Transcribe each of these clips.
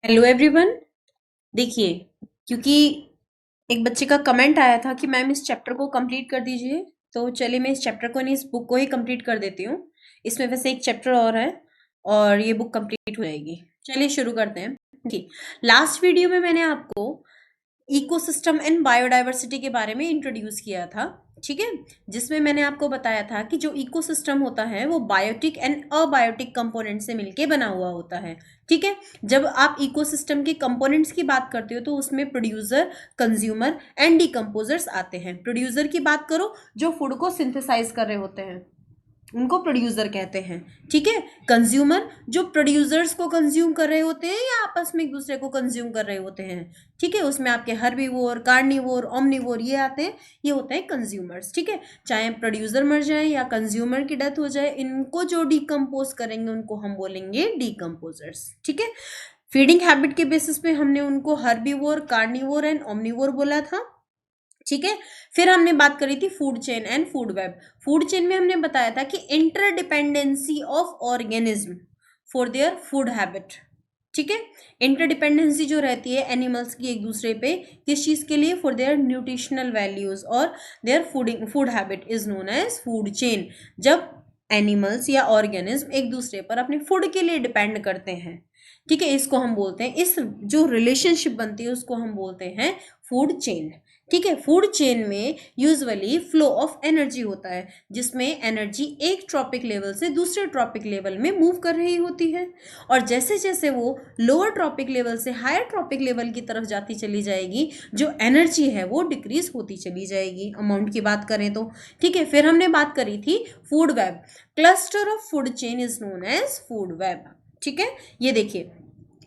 Hello everyone. देखिए, क्योंकि एक बच्चे का कमेंट आया था कि मैम इस चैप्टर को कंप्लीट कर दीजिए, तो चलिए मैं इस चैप्टर को नहीं, इस बुक को ही कंप्लीट कर देती हूँ। इसमें वैसे एक चैप्टर और है और ये बुक कंप्लीट हो जाएगी। चलिए शुरू करते हैं। जी, लास्ट वीडियो में मैंने आपको इकोसिस्टम एंड बायोडायवर्सिटी के बारे में इंट्रोड्यूस किया था, ठीक है, जिसमें मैंने आपको बताया था कि जो इकोसिस्टम होता है वो बायोटिक एंड अबायोटिक कंपोनेंट से मिलके बना हुआ होता है। ठीक है, जब आप इकोसिस्टम के कंपोनेंट्स की बात करते हो तो उसमें प्रोड्यूसर, कंज्यूमर एंड डिकम्पोजर्स आते हैं। प्रोड्यूसर की बात करो, जो फूड को सिंथेसाइज कर रहे होते हैं उनको प्रोड्यूसर कहते हैं। ठीक है, कंज्यूमर जो प्रोड्यूसर्स को कंज्यूम कर रहे होते हैं या आपस में एक दूसरे को कंज्यूम कर रहे होते हैं। ठीक है, उसमें आपके हर्बीवोर, कार्निवोर, ओमनिवोर ये आते हैं, ये होते हैं कंज्यूमर्स। ठीक है, चाहे प्रोड्यूसर मर जाए या कंज्यूमर की डेथ हो जाए, इनको जो डिकम्पोज करेंगे उनको हम बोलेंगे डिकम्पोजर्स। ठीक है, फीडिंग हैबिट के बेसिस पे हमने उनको हर्बीवोर, कार्निवोर एंड ओमनिवोर बोला था। ठीक है, फिर हमने बात करी थी food chain and food web. Food chain में हमने बताया था कि interdependency of organism for their food habit. ठीक है, इंटरडिपेंडेंसी जो रहती है एनिमल्स की एक दूसरे पे, किस चीज के लिए? फॉर देयर न्यूट्रिशनल वैल्यूज और their food habit is known as food chain. जब एनिमल्स या ऑर्गेनिज्म एक दूसरे पर अपने फूड के लिए डिपेंड करते हैं, ठीक है, इसको हम बोलते हैं, इस जो रिलेशनशिप बनती है उसको हम बोलते हैं फूड चेन। ठीक है, फूड चेन में यूजुअली फ्लो ऑफ एनर्जी होता है, जिसमें एनर्जी एक ट्रॉपिक लेवल से दूसरे ट्रॉपिक लेवल में मूव कर रही होती है, और जैसे जैसे वो लोअर ट्रॉपिक लेवल से हायर ट्रॉपिक लेवल की तरफ जाती चली जाएगी, जो एनर्जी है वो डिक्रीज होती चली जाएगी अमाउंट की बात करें तो। ठीक है, फिर हमने बात करी थी food web. Cluster of food chain is known as food web. ठीक है, ये देखिए,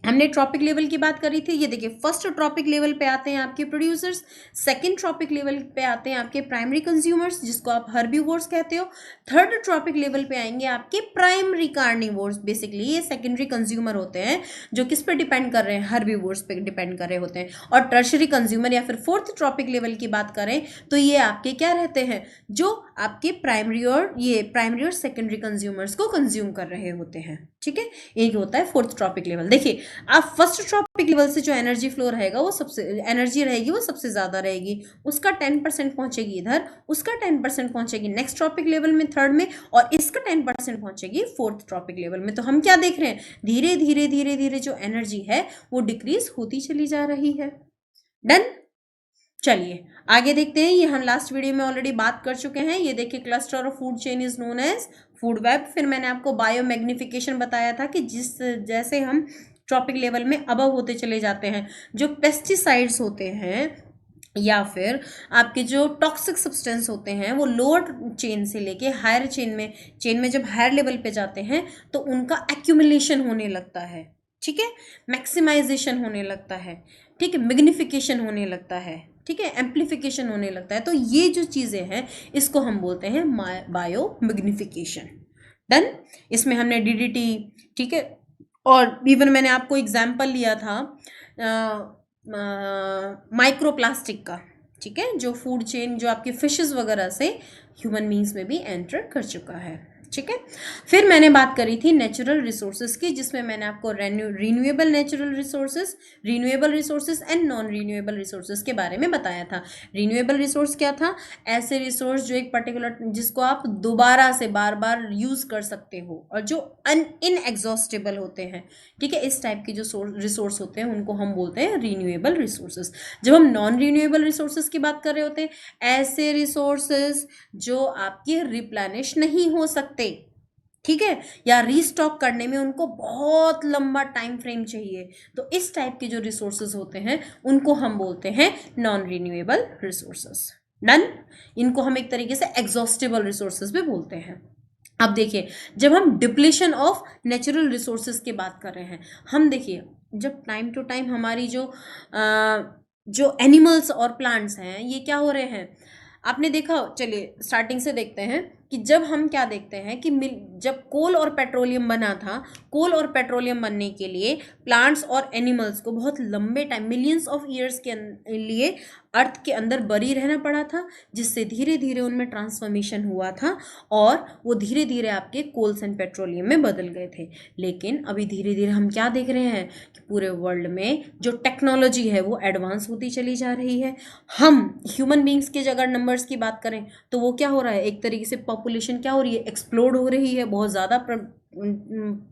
हमने ट्रॉपिक लेवल की बात करी थी। ये देखिए, फर्स्ट ट्रॉपिक लेवल पे आते हैं आपके प्रोड्यूसर्स, सेकंड ट्रॉपिक लेवल पे आते हैं आपके प्राइमरी कंज्यूमर्स जिसको आप हर्बीवोर्स कहते हो, थर्ड ट्रॉपिक लेवल पे आएंगे आपके प्राइमरी कार्निवोर्स। बेसिकली ये सेकेंडरी कंज्यूमर होते हैं जो किस पे डिपेंड कर रहे हैं? हर्बीवोर्स पे डिपेंड कर रहे होते हैं। और टर्शरी कंज्यूमर या फिर फोर्थ ट्रॉपिक लेवल की बात करें तो ये आपके क्या रहते हैं? जो आपके प्राइमरी और सेकेंडरी कंज्यूमर्स को कंज्यूम कर रहे होते हैं। ठीक है, एक होता है फोर्थ ट्रॉपिक लेवल। देखिए, अब फर्स्ट ट्रॉपिक लेवल से जो एनर्जी फ्लो रहेगा वो सबसे एनर्जी रहेगी वो सबसे ज्यादा रहेगी, उसका 10% पहुंचेगी इधर, उसका 10% पहुंचेगी नेक्स्ट ट्रॉपिक लेवल में थर्ड में, और इसका 10% पहुंचेगी फोर्थ ट्रॉपिक लेवल में। तो हम क्या देख रहे हैं? धीरे धीरे धीरे धीरे जो एनर्जी है वो डिक्रीज होती चली जा रही है। डन। चलिए आगे देखते हैं, ये हम लास्ट वीडियो में ऑलरेडी बात कर चुके हैं। ये देखिए, cluster of food chain is known as food web. फिर मैंने आपको बायो मैग्निफिकेशन बताया था कि जिस जैसे हम ट्रॉपिक लेवल में अबव होते चले जाते हैं, जो पेस्टिसाइड्स होते हैं या फिर आपके जो टॉक्सिक सब्सटेंस होते हैं वो लोअर चेन से लेके हायर चेन में जब हायर लेवल पे जाते हैं तो उनका एक्यूमुलेशन होने लगता है। ठीक है, मैक्सिमाइजेशन होने लगता है, ठीक है, मैग्निफिकेशन होने लगता है, ठीक है, एम्प्लीफिकेशन होने लगता है। तो ये जो चीज़ें हैं इसको हम बोलते हैं बायो मैग्निफिकेशन। डन। इसमें हमने डीडीटी, ठीक है, और इवन मैंने आपको एग्जाम्पल लिया था माइक्रोप्लास्टिक का। ठीक है, जो फूड चेन जो आपके फिशेस वगैरह से ह्यूमन बींग्स में भी एंटर कर चुका है। ठीक है, फिर मैंने बात करी थी नेचुरल रिसोर्सेज की, जिसमें मैंने आपको renewable resources and non renewable resources के बारे में बताया था। रीन्यूएबल रिसोर्स क्या था? ऐसे रिसोर्स जो एक पर्टिकुलर जिसको आप दोबारा से बार बार यूज कर सकते हो और जो इनएग्जॉस्टेबल होते हैं। ठीक है, इस टाइप के जो रिसोर्स होते हैं उनको हम बोलते हैं रीन्यूएबल रिसोर्सेज। जब हम नॉन रीन्यूएबल रिसोर्सेज की बात कर रहे होते हैं, ऐसे रिसोर्सेज जो आपके रिप्लेनिश नहीं हो सकते, ठीक है, या रीस्टॉक करने में उनको बहुत लंबा टाइम फ्रेम चाहिए, तो इस टाइप के जो रिसोर्सेज होते हैं उनको हम बोलते हैं नॉन रिन्यूएबल रिसोर्सेज। डन। इनको हम एक तरीके से एग्जॉस्टेबल रिसोर्सेज भी बोलते हैं। अब देखिए, जब हम डिप्लीशन ऑफ नेचुरल रिसोर्सेज की बात कर रहे हैं, हम देखिए जब टाइम टू टाइम हमारी जो एनिमल्स और प्लांट्स हैं ये क्या हो रहे हैं, आपने देखा, चलिए स्टार्टिंग से देखते हैं कि जब हम क्या देखते हैं कि जब कोल और पेट्रोलियम बना था, कोल और पेट्रोलियम बनने के लिए प्लांट्स और एनिमल्स को बहुत लंबे टाइम, मिलियंस ऑफ ईयर्स के लिए अर्थ के अंदर बरी रहना पड़ा था, जिससे धीरे धीरे उनमें ट्रांसफॉर्मेशन हुआ था और वो धीरे धीरे आपके कोल्स एंड पेट्रोलियम में बदल गए थे। लेकिन अभी धीरे धीरे हम क्या देख रहे हैं कि पूरे वर्ल्ड में जो टेक्नोलॉजी है वो एडवांस होती चली जा रही है। हम ह्यूमन बींग्स के अगर नंबर्स की बात करें तो वो क्या हो रहा है, एक तरीके से पॉपुलेशन क्या हो रही है, एक्सप्लोड हो रही है, बहुत ज़्यादा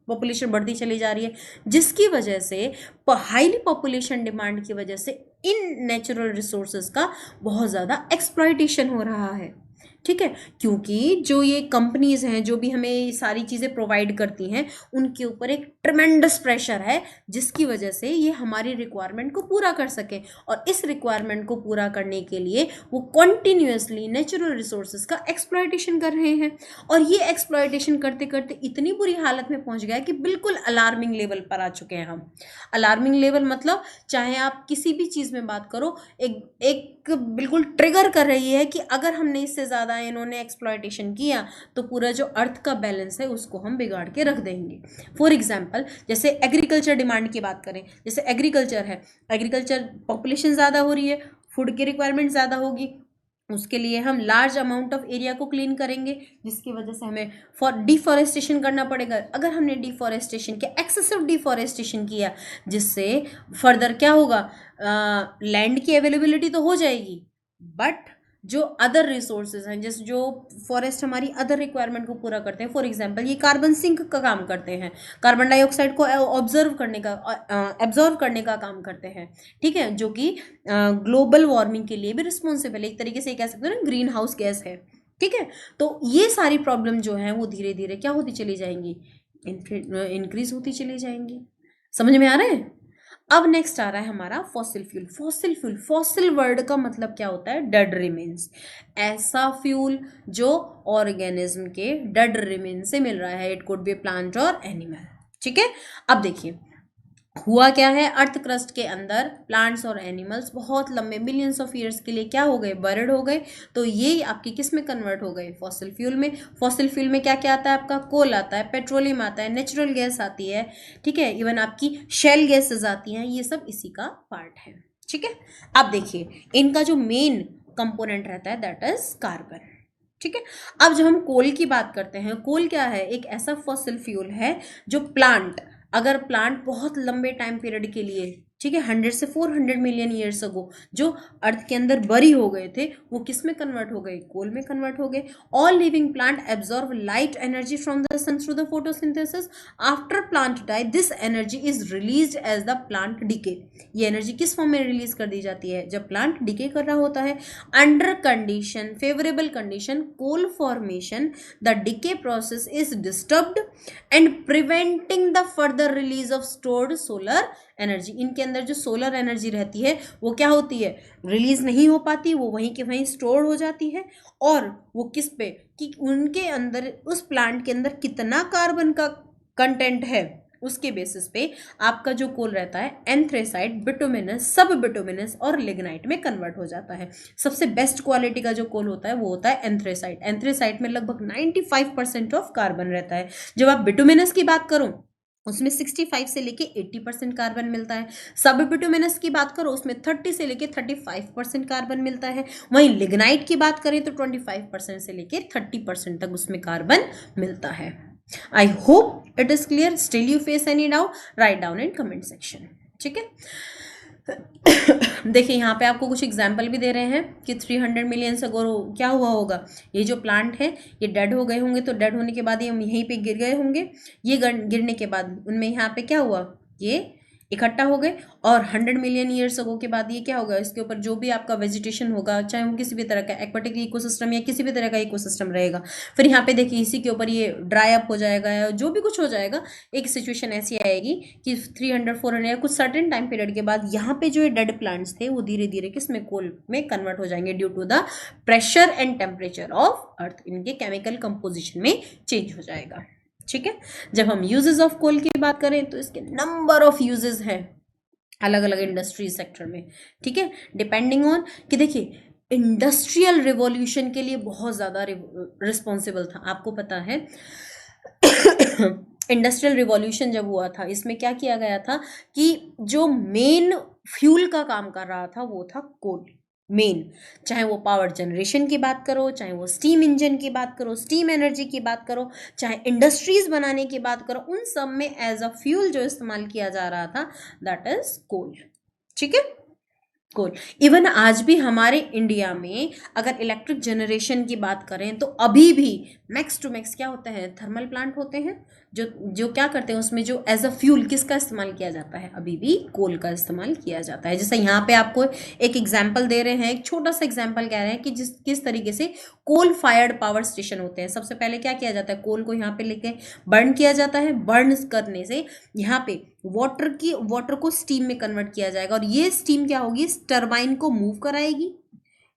पॉपुलेशन बढ़ती चली जा रही है, जिसकी वजह से हाईली पॉपुलेशन डिमांड की वजह से इन नेचुरल रिसोर्सेज का बहुत ज़्यादा एक्सप्लॉयटेशन हो रहा है। ठीक है, क्योंकि जो ये कंपनीज हैं जो भी हमें सारी चीज़ें प्रोवाइड करती हैं, उनके ऊपर एक ट्रेमेंडस प्रेशर है, जिसकी वजह से ये हमारी रिक्वायरमेंट को पूरा कर सके। और इस रिक्वायरमेंट को पूरा करने के लिए वो कॉन्टिन्यूसली नेचुरल रिसोर्सेज का एक्सप्लॉयटेशन कर रहे हैं। और ये एक्सप्लॉयटेशन करते करते इतनी बुरी हालत में पहुंच गया कि बिल्कुल अलार्मिंग लेवल पर आ चुके हैं हम। अलार्मिंग लेवल मतलब चाहे आप किसी भी चीज़ में बात करो, एक बिल्कुल ट्रिगर कर रही है कि अगर हमने इससे ज़्यादा इन्होंने एक्सप्लॉयटेशन किया तो पूरा जो अर्थ का बैलेंस है उसको हम बिगाड़ के रख देंगे। फॉर एग्जांपल, जैसे एग्रीकल्चर डिमांड की बात करें, जैसे एग्रीकल्चर है, एग्रीकल्चर पॉपुलेशन ज़्यादा हो रही है, फूड की रिक्वायरमेंट ज़्यादा होगी, उसके लिए हम लार्ज अमाउंट ऑफ एरिया को क्लीन करेंगे, जिसकी वजह से हमें डिफॉरेस्टेशन करना पड़ेगा। अगर हमने डिफॉरेस्टेशन किया, एक्सेसिव डिफॉरेस्टेशन किया, जिससे फर्दर क्या होगा, लैंड की अवेलेबिलिटी तो हो जाएगी, बट जो अदर रिसोर्सेज हैं, जैसे जो फॉरेस्ट हमारी अदर रिक्वायरमेंट को पूरा करते हैं, फॉर एग्जांपल ये कार्बन सिंक का काम करते हैं, कार्बन डाइऑक्साइड को ऑब्जर्व करने का, एब्जॉर्व करने का काम करते हैं, ठीक है, जो कि ग्लोबल वार्मिंग के लिए भी रिस्पॉन्सिबल है, एक तरीके से कह सकते हैं ना, ग्रीन हाउस गैस है। ठीक है, तो ये सारी प्रॉब्लम जो है वो धीरे धीरे क्या होती चली जाएंगी, इंक्रीज होती चली जाएंगी। समझ में आ रहा है? अब नेक्स्ट आ रहा है हमारा fossil fuel. Fossil fuel, fossil word का मतलब क्या होता है, डेड रिमेन्स, ऐसा फ्यूल जो ऑर्गेनिज्म के डेड रिमेन से मिल रहा है, इट कुड बी प्लांट और एनिमल। ठीक है, अब देखिए हुआ क्या है, अर्थ क्रस्ट के अंदर प्लांट्स और एनिमल्स बहुत लंबे मिलियंस ऑफ ईयर्स के लिए क्या हो गए, बर्ड हो गए, तो ये आपकी किस में कन्वर्ट हो गए, फॉसिल फ्यूल में। फॉसिल फ्यूल में क्या क्या आता है आपका, कोल आता है, पेट्रोलियम आता है, नेचुरल गैस आती है, ठीक है, इवन आपकी शेल गैसेस आती हैं, ये सब इसी का पार्ट है। ठीक है, अब देखिए इनका जो मेन कंपोनेंट रहता है दैट इज कार्बन। ठीक है, अब जब हम कोल की बात करते हैं, कोल क्या है, एक ऐसा फॉसिल फ्यूल है जो प्लांट, अगर प्लांट बहुत लंबे टाइम पीरियड के लिए, ठीक है, 100 से 400 मिलियन ईयर्स अगो जो अर्थ के अंदर बरी हो गए थे, वो किस में कन्वर्ट हो गए, कोल में कन्वर्ट हो गए। All living plant absorb light energy from the sun through the photosynthesis. After plant die this energy is released as the plant decay. ये एनर्जी किस फॉर्म में रिलीज कर दी जाती है, जब प्लांट डिके कर रहा होता है। Under condition, favourable condition, coal formation, the decay process is disturbed and preventing the further release of stored solar energy. इनके अंदर जो सोलर एनर्जी रहती है वो क्या होती है, रिलीज नहीं हो पाती, वो वहीं के वहीं स्टोर हो जाती है। और वो किस पे, कि उनके अंदर, उस प्लांट के अंदर कितना कार्बन का कंटेंट है, उसके बेसिस पे आपका जो कोल रहता है एंथ्रेसाइट, बिटुमिनस, सब बिटुमिनस और लिग्नाइट में कन्वर्ट हो जाता है। सबसे बेस्ट क्वालिटी का जो कोल होता है वो होता है एंथ्रेसाइट। एंथ्रेसाइट में लगभग 95% ऑफ कार्बन रहता है। जब आप बिटुमिनस की बात करो उसमें 65 से लेके 80% कार्बन मिलता है। सब बिटुमिनस की बात करो उसमें 30 से लेके 35% कार्बन मिलता है। वहीं लिग्नाइट की बात करें तो 25% से लेके 30% तक उसमें कार्बन मिलता है। I hope it is clear. Still you face any doubt, write down in comment section. ठीक है, देखिए यहाँ पे आपको कुछ एग्जाम्पल भी दे रहे हैं कि 300 मिलियन से अगर क्या हुआ होगा, ये जो प्लांट है ये डेड हो गए होंगे, तो डेड होने के बाद ये यहीं पे गिर गए होंगे, ये गिरने के बाद उनमें यहाँ पे क्या हुआ, ये इकट्ठा हो गए, और 100 मिलियन ईयर्स अगो के बाद ये क्या होगा, इसके ऊपर जो भी आपका वेजिटेशन होगा, चाहे वो किसी भी तरह का एक्वाटिक इकोसिस्टम या किसी भी तरह का इकोसिस्टम रहेगा, फिर यहाँ पे देखिए इसी के ऊपर ये ड्राई अप हो जाएगा या जो भी कुछ हो जाएगा। एक सिचुएशन ऐसी आएगी कि 300-400 या कुछ सर्टेन टाइम पीरियड के बाद यहाँ पे जो डेड प्लांट्स थे वो धीरे धीरे किस में, कोल में कन्वर्ट हो जाएंगे, due to the pressure and temperature of earth, इनके केमिकल कंपोजिशन में चेंज हो जाएगा। ठीक है, जब हम यूजेस ऑफ कोल की बात करें तो इसके नंबर ऑफ यूजेस हैं अलग अलग इंडस्ट्री सेक्टर में। ठीक है, डिपेंडिंग ऑन कि देखिए इंडस्ट्रियल रिवॉल्यूशन के लिए बहुत ज़्यादा रिस्पॉन्सिबल था। आपको पता है इंडस्ट्रियल रिवॉल्यूशन जब हुआ था, इसमें क्या किया गया था कि जो मेन फ्यूल का काम कर रहा था वो था कोल। मेन, चाहे वो पावर जनरेशन की बात करो, चाहे वो स्टीम इंजन की बात करो, स्टीम एनर्जी की बात करो, चाहे इंडस्ट्रीज बनाने की बात करो, उन सब में एज अ फ्यूल जो इस्तेमाल किया जा रहा था दैट इज कोल। ठीक है, कोल। इवन आज भी हमारे इंडिया में अगर इलेक्ट्रिक जनरेशन की बात करें तो अभी भी मैक्स टू मैक्स क्या होता है, थर्मल प्लांट होते हैं जो जो क्या करते हैं, उसमें जो एज अ फ्यूल किसका इस्तेमाल किया जाता है, अभी भी कोल का इस्तेमाल किया जाता है। जैसे यहाँ पे आपको एक एग्जाम्पल दे रहे हैं, एक छोटा सा एग्जाम्पल कह रहे हैं कि किस तरीके से कोल फायर्ड पावर स्टेशन होते हैं। सबसे पहले क्या किया जाता है, कोल को यहाँ पे लेके बर्न किया जाता है, बर्न करने से यहाँ पे वाटर को स्टीम में कन्वर्ट किया जाएगा, और ये स्टीम क्या होगी, इस टरबाइन को मूव कराएगी,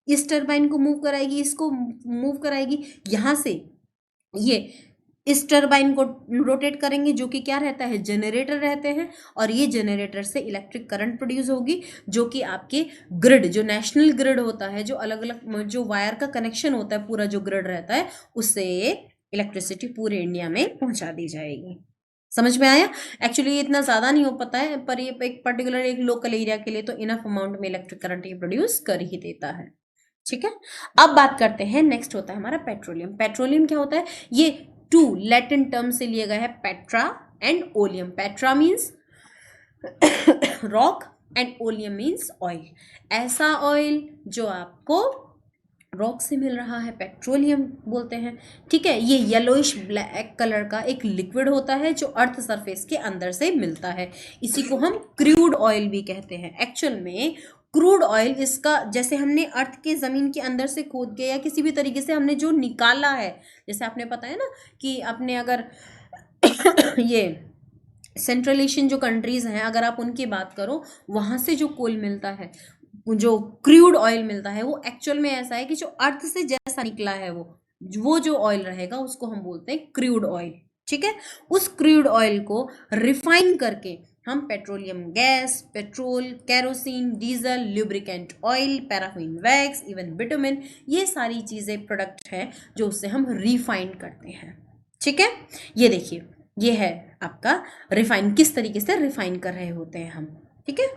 इस टरबाइन को मूव कराएगी, इसको मूव कराएगी, यहाँ से ये इस टरबाइन को रोटेट करेंगे जो कि क्या रहता है, जनरेटर रहते हैं, और ये जनरेटर से इलेक्ट्रिक करंट प्रोड्यूस होगी जो कि आपके ग्रिड, जो नेशनल ग्रिड होता है, जो अलग अलग जो वायर का कनेक्शन होता है, पूरा जो ग्रिड रहता है, उससे इलेक्ट्रिसिटी पूरे इंडिया में पहुंचा दी जाएगी। समझ में आया? एक्चुअली ये इतना ज़्यादा नहीं हो पाता है, पर ये एक पर्टिकुलर एक लोकल एरिया के लिए तो इनफ अमाउंट में इलेक्ट्रिक करंट ये प्रोड्यूस कर ही देता है। ठीक है, अब बात करते हैं, नेक्स्ट होता है हमारा पेट्रोलियम। पेट्रोलियम क्या होता है, ये टू लैटिन टर्म से लिया गया है, Petra and oleum. Petra means rock and oleum means oil. ऐसा ऑयल जो आपको रॉक से मिल रहा है, पेट्रोलियम बोलते हैं। ठीक है, ये येलोइश ब्लैक कलर का एक लिक्विड होता है जो अर्थ सरफेस के अंदर से मिलता है, इसी को हम क्रूड ऑयल भी कहते हैं। एक्चुअल में क्रूड ऑयल, इसका जैसे हमने अर्थ के ज़मीन के अंदर से खोद के या किसी भी तरीके से हमने जो निकाला है, जैसे आपने पता है ना कि आपने अगर ये सेंट्रल एशियन जो कंट्रीज़ हैं, अगर आप उनकी बात करो, वहाँ से जो कोल मिलता है, जो क्रूड ऑयल मिलता है, वो एक्चुअल में ऐसा है कि जो अर्थ से जैसा निकला है वो जो ऑयल रहेगा उसको हम बोलते हैं क्रूड ऑयल। ठीक है, उस क्रूड ऑयल को रिफाइन करके हम petroleum gas, petrol, kerosene, diesel, lubricant oil, paraffin wax, even bitumen, ये सारी चीज़ें प्रोडक्ट हैं जो उससे हम रिफाइन करते हैं। ठीक है, ये देखिए, ये है आपका रिफाइन, किस तरीके से रिफाइन कर रहे होते हैं हम। ठीक है,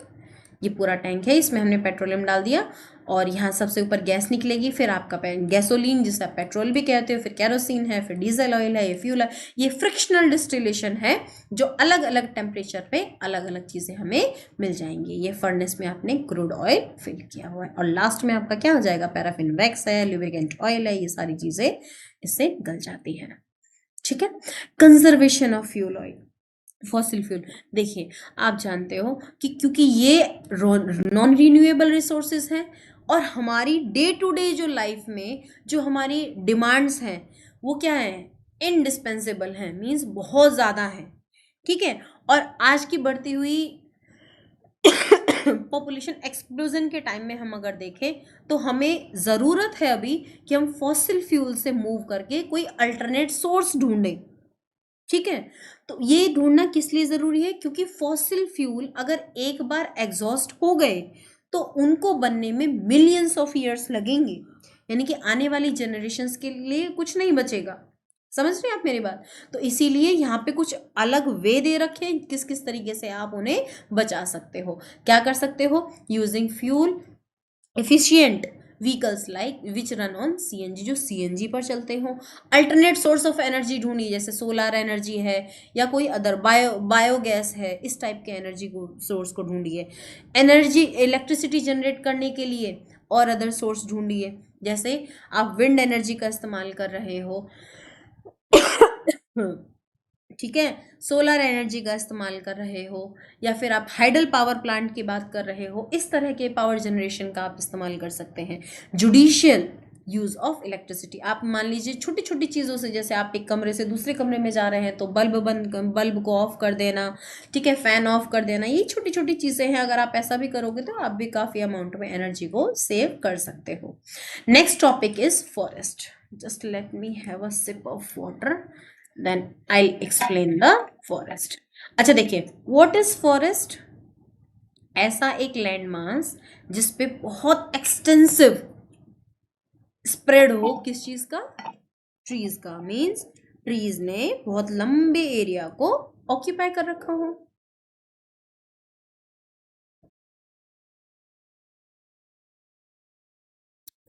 ये पूरा टैंक है, इसमें हमने पेट्रोलियम डाल दिया, और यहाँ सबसे ऊपर गैस निकलेगी, फिर आपका गैसोलीन जिसे आप पेट्रोल भी कहते हो, फिर केरोसिन है, फिर डीजल ऑयल है, ये फ्यूल है। ये फ्रिक्शनल डिस्टिलेशन है जो अलग अलग टेम्परेचर पे अलग अलग चीज़ें हमें मिल जाएंगी। ये फर्नेस में आपने क्रूड ऑयल फिल किया हुआ है, और लास्ट में आपका क्या हो जाएगा, पैराफिन वैक्स है, लुब्रिकेंट ऑयल है, ये सारी चीज़ें इससे गल जाती हैं। ठीक है, conservation of fuel oil, fossil fuel. देखिए, आप जानते हो कि क्योंकि ये नॉन रिन्यूएबल रिसोर्सेज हैं, और हमारी डे टू डे जो लाइफ में जो हमारी डिमांड्स हैं वो क्या है, इनडिस्पेंसेबल हैं, मीन्स बहुत ज़्यादा है। ठीक है, और आज की बढ़ती हुई पॉपुलेशन एक्सप्लोजन के टाइम में हम अगर देखें तो हमें ज़रूरत है अभी कि हम फॉसिल फ्यूल से मूव करके कोई अल्टरनेट सोर्स ढूंढें। ठीक है, तो ये ढूंढना किस लिए ज़रूरी है, क्योंकि फॉसिल फ्यूल अगर एक बार एग्जॉस्ट हो गए तो उनको बनने में मिलियंस ऑफ ईयर्स लगेंगे, यानी कि आने वाली जनरेशन्स के लिए कुछ नहीं बचेगा। समझ रहे हैं आप मेरी बात? तो इसीलिए यहाँ पे कुछ अलग वे दे रखे हैं किस किस तरीके से आप उन्हें बचा सकते हो। क्या कर सकते हो, using fuel efficient vehicles like which run on CNG, जो सीएनजी पर चलते हों। अल्टरनेट सोर्स ऑफ एनर्जी ढूंढिए, जैसे सोलर एनर्जी है या कोई अदर बायोगैस है, इस टाइप के एनर्जी को सोर्स को ढूंढिए। एनर्जी इलेक्ट्रिसिटी जनरेट करने के लिए और अदर सोर्स ढूंढिए, जैसे आप विंड एनर्जी का इस्तेमाल कर रहे हो, ठीक है, सोलर एनर्जी का इस्तेमाल कर रहे हो, या फिर आप हाइडल पावर प्लांट की बात कर रहे हो, इस तरह के पावर जनरेशन का आप इस्तेमाल कर सकते हैं। जुडिशियल यूज़ ऑफ इलेक्ट्रिसिटी, आप मान लीजिए छोटी छोटी चीज़ों से, जैसे आप एक कमरे से दूसरे कमरे में जा रहे हैं तो बल्ब को ऑफ कर देना, ठीक है, फ़ैन ऑफ कर देना, ये छोटी छोटी चीज़ें हैं। अगर आप ऐसा भी करोगे तो आप भी काफ़ी अमाउंट में एनर्जी को सेव कर सकते हो। Next topic is forest. Just let me have a sip of water, then I'll explain the forest. अच्छा देखिए, what is forest? ऐसा एक लैंड मास जिसपे बहुत एक्सटेंसिव स्प्रेड हो किस चीज का, ट्रीज का, मीन्स ट्रीज ने बहुत लंबे एरिया को ऑक्यूपाई कर रखा हो।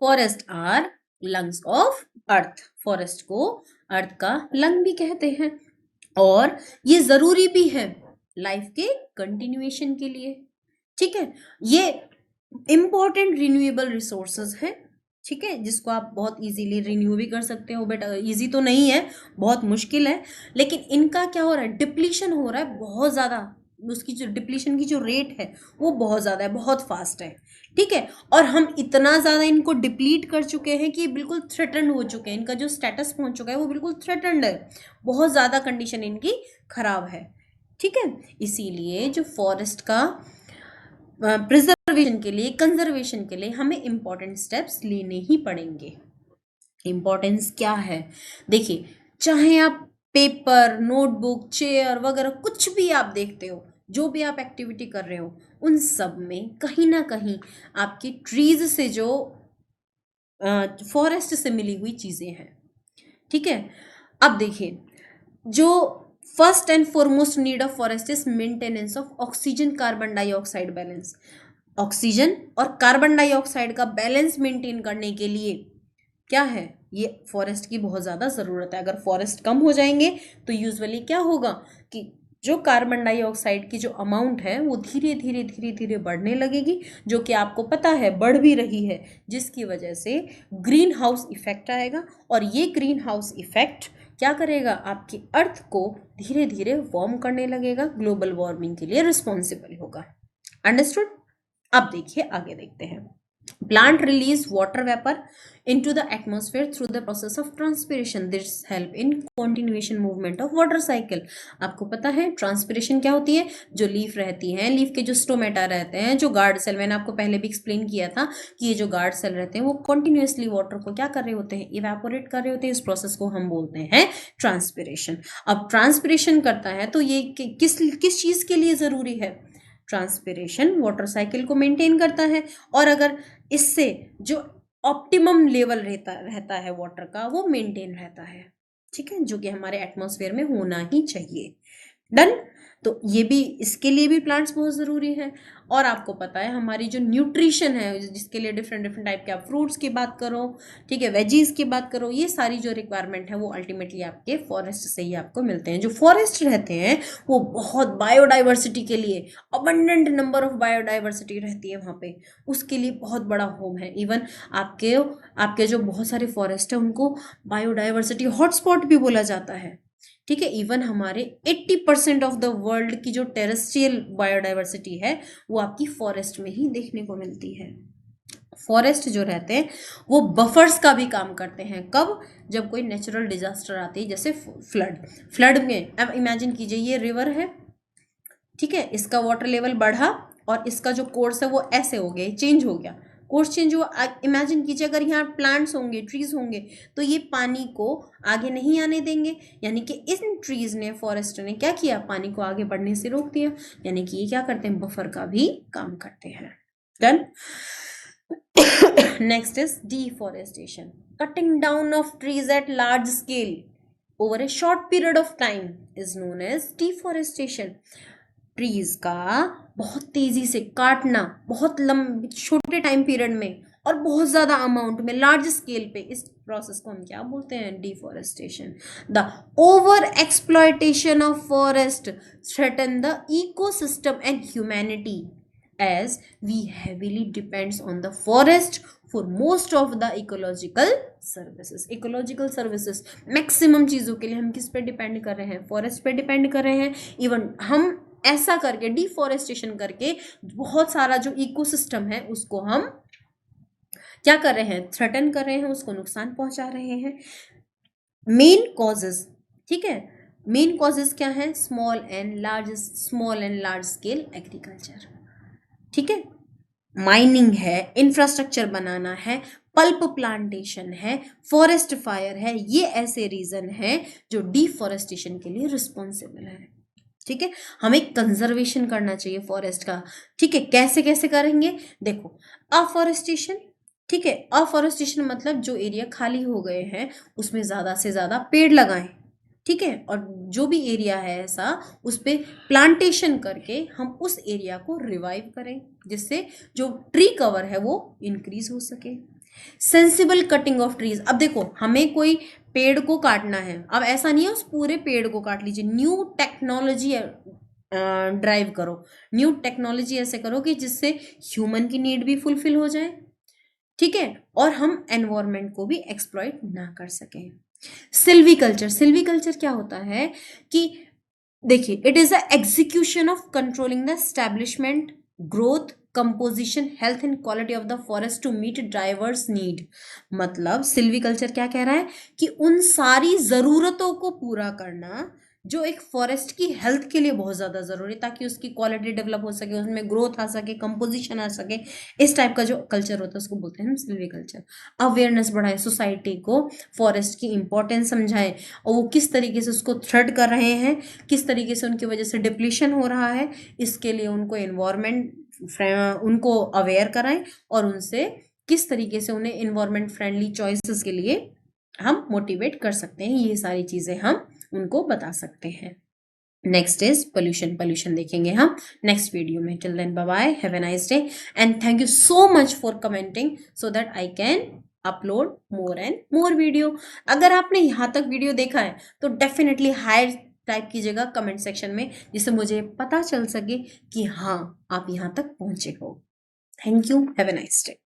Forest are lungs of earth, forest को अर्थ का लंग भी कहते हैं, और ये जरूरी भी है लाइफ के कंटिन्यूएशन के लिए। ठीक है, ये इंपॉर्टेंट रिन्यूएबल रिसोर्सेज है, ठीक है, जिसको आप बहुत इजीली रिन्यू भी कर सकते हो, बट इजी तो नहीं है, बहुत मुश्किल है। लेकिन इनका क्या हो रहा है, डिप्लीशन हो रहा है बहुत ज़्यादा, उसकी जो डिप्लीशन की जो रेट है वो बहुत ज़्यादा है, बहुत फास्ट है। ठीक है, और हम इतना ज़्यादा इनको डिप्लीट कर चुके हैं कि बिल्कुल थ्रेटन्ड हो चुके हैं, इनका जो स्टेटस पहुंच चुका है वो बिल्कुल थ्रेटन्ड है, बहुत ज़्यादा कंडीशन इनकी खराब है। ठीक है, इसीलिए जो फॉरेस्ट का प्रिजर्वेशन के लिए, कंजर्वेशन के लिए हमें इंपॉर्टेंट स्टेप्स लेने ही पड़ेंगे। इंपॉर्टेंस क्या है, देखिए, चाहे आप पेपर, नोटबुक, चेयर वगैरह कुछ भी आप देखते हो, जो भी आप एक्टिविटी कर रहे हो, उन सब में कहीं ना कहीं आपकी ट्रीज से जो फॉरेस्ट से मिली हुई चीजें हैं। ठीक है, अब देखिए, जो first and foremost need of forest is maintenance of oxygen carbon dioxide balance. Oxygen और कार्बन डाइऑक्साइड का बैलेंस मेंटेन करने के लिए क्या है, ये फॉरेस्ट की बहुत ज़्यादा ज़रूरत है। अगर फॉरेस्ट कम हो जाएंगे तो यूजुअली क्या होगा कि जो कार्बन डाइऑक्साइड की जो अमाउंट है वो धीरे धीरे धीरे धीरे बढ़ने लगेगी, जो कि आपको पता है बढ़ भी रही है, जिसकी वजह से ग्रीन हाउस इफेक्ट आएगा, और ये ग्रीन हाउस इफेक्ट क्या करेगा, आपकी अर्थ को धीरे धीरे वार्म करने लगेगा, ग्लोबल वार्मिंग के लिए रिस्पॉन्सिबल होगा। अंडरस्टूड। अब देखिए आगे देखते हैं। Plant release water vapor into the atmosphere through the process of transpiration. This help in continuation movement of water cycle. आपको पता है ट्रांसपिरेशन क्या होती है, जो लीफ रहती है, लीफ के जो स्टोमेटा रहते हैं, जो गार्ड सेल, मैंने आपको पहले भी एक्सप्लेन किया था कि ये जो गार्ड सेल रहते हैं वो कंटिन्यूसली वाटर को क्या कर रहे होते हैं, इवेपोरेट कर रहे होते हैं। इस प्रोसेस को हम बोलते हैं ट्रांसपिरेशन। अब ट्रांसपिरेशन करता है तो ये किस किस चीज के लिए जरूरी है, ट्रांसपिरेशन वाटर साइकिल को मेंटेन करता है, और अगर इससे जो ऑप्टिमम लेवल रहता है वाटर का वो मेंटेन रहता है। ठीक है, जो कि हमारे एटमॉस्फेयर में होना ही चाहिए। डन। तो ये भी, इसके लिए भी प्लांट्स बहुत ज़रूरी है। और आपको पता है हमारी जो न्यूट्रिशन है, जिसके लिए डिफरेंट डिफरेंट टाइप के आप फ्रूट्स की बात करो, ठीक है, वेजीज की बात करो, ये सारी जो रिक्वायरमेंट है वो अल्टीमेटली आपके फॉरेस्ट से ही आपको मिलते हैं। जो फॉरेस्ट रहते हैं वो बहुत बायोडाइवर्सिटी के लिए, अबंडेंट नंबर ऑफ बायोडाइवर्सिटी रहती है वहाँ पे, उसके लिए बहुत बड़ा होम है। इवन आपके आपके जो बहुत सारे फॉरेस्ट है उनको बायोडाइवर्सिटी हॉटस्पॉट भी बोला जाता है। ठीक है, इवन हमारे 80% ऑफ द वर्ल्ड की जो टेरेस्ट्रियल बायोडाइवर्सिटी है वो आपकी फॉरेस्ट में ही देखने को मिलती है। फॉरेस्ट जो रहते हैं वो बफर्स का भी काम करते हैं। कब, जब कोई नेचुरल डिजास्टर आती है, जैसे फ्लड। फ्लड में अब इमेजिन कीजिए ये रिवर है, ठीक है, इसका वाटर लेवल बढ़ा और इसका जो कोर्स है वो ऐसे हो गया, चेंज हो गया, कोर्स चेंज हुआ। इमेजिन कीजिए अगर यहाँ प्लांट्स होंगे, ट्रीज होंगे, तो ये पानी को आगे नहीं आने देंगे, यानी कि इन ट्रीज ने, फॉरेस्ट ने क्या किया, पानी को आगे बढ़ने से रोक दिया, यानी कि ये क्या करते हैं, बफर का भी काम करते हैं। Done. Next is deforestation, cutting down of trees at large scale over a short period of time is known as deforestation. Trees का बहुत तेजी से काटना, बहुत लंबे छोटे टाइम पीरियड में और बहुत ज्यादा अमाउंट में, लार्ज स्केल पे, इस प्रोसेस को हम क्या बोलते हैं, deforestation. The over exploitation of forest threaten the ecosystem and humanity as we heavily depends on the forest for most of the ecological services. ecological services maximum चीज़ों के लिए हम किस पे डिपेंड कर रहे हैं, फॉरेस्ट पे डिपेंड कर रहे हैं। इवन हम ऐसा करके, डिफॉरेस्टेशन करके, बहुत सारा जो इकोसिस्टम है उसको हम क्या कर रहे हैं, थ्रेटन कर रहे हैं, उसको नुकसान पहुंचा रहे हैं। मेन कॉजेज, ठीक है, मेन कॉजेज क्या है, small and large scale agriculture, ठीक है, माइनिंग है, इंफ्रास्ट्रक्चर बनाना है, पल्प प्लांटेशन है, फॉरेस्ट फायर है, ये ऐसे रीजन है जो डिफॉरेस्टेशन के लिए रिस्पॉन्सिबल है। ठीक है, हमें कंजर्वेशन करना चाहिए फॉरेस्ट का। ठीक है, कैसे कैसे करेंगे, देखो, अफॉरेस्टेशन ठीक है। अफॉरेस्टेशन मतलब जो एरिया खाली हो गए हैं उसमें ज्यादा से ज्यादा पेड़ लगाएं, ठीक है। और जो भी एरिया है ऐसा, उस पे प्लांटेशन करके हम उस एरिया को रिवाइव करें, जिससे जो ट्री कवर है वो इंक्रीज हो सके। सेंसिबल कटिंग ऑफ ट्रीज, अब देखो हमें कोई पेड़ को काटना है, अब ऐसा नहीं है उस पूरे पेड़ को काट लीजिए, न्यू टेक्नोलॉजी ड्राइव करो। न्यू टेक्नोलॉजी ऐसे करो कि जिससे ह्यूमन की नीड भी फुलफिल हो जाए, ठीक है, और हम एनवायरमेंट को भी एक्सप्लॉइट ना कर सकें। सिल्वीकल्चर, सिल्वीकल्चर क्या होता है कि देखिए, it is the execution of controlling the establishment, growth, composition, health and quality of the forest to meet diverse need. मतलब सिल्वीकल्चर क्या कह रहा है कि उन सारी जरूरतों को पूरा करना जो एक फॉरेस्ट की हेल्थ के लिए बहुत ज्यादा जरूरी है, ताकि उसकी क्वालिटी डेवलप हो सके, उसमें ग्रोथ आ सके, कंपोजिशन आ सके। इस टाइप का जो कल्चर होता है उसको बोलते हैं हम सिल्वीकल्चर। अवेयरनेस बढ़ाए, सोसाइटी को फॉरेस्ट की इंपॉर्टेंस समझाए, और वो किस तरीके से उसको थ्रेड कर रहे हैं, किस तरीके से उनकी वजह से डिप्लीशन हो रहा है, इसके लिए उनको एनवायरमेंट उनको अवेयर कराएं, और उनसे किस तरीके से उन्हें एनवायरमेंट फ्रेंडली चॉइसेस के लिए हम मोटिवेट कर सकते हैं, ये सारी चीजें हम उनको बता सकते हैं। नेक्स्ट इज पोल्यूशन, पोल्यूशन देखेंगे हम नेक्स्ट वीडियो में। Till then bye bye, have a nice day and thank you so much for commenting so that I can upload more and more video. अगर आपने यहाँ तक वीडियो देखा है तो डेफिनेटली हाई टाइप कीजिएगा कमेंट सेक्शन में, जिससे मुझे पता चल सके कि हाँ आप यहाँ तक पहुंचे हो। Thank you, have a nice day.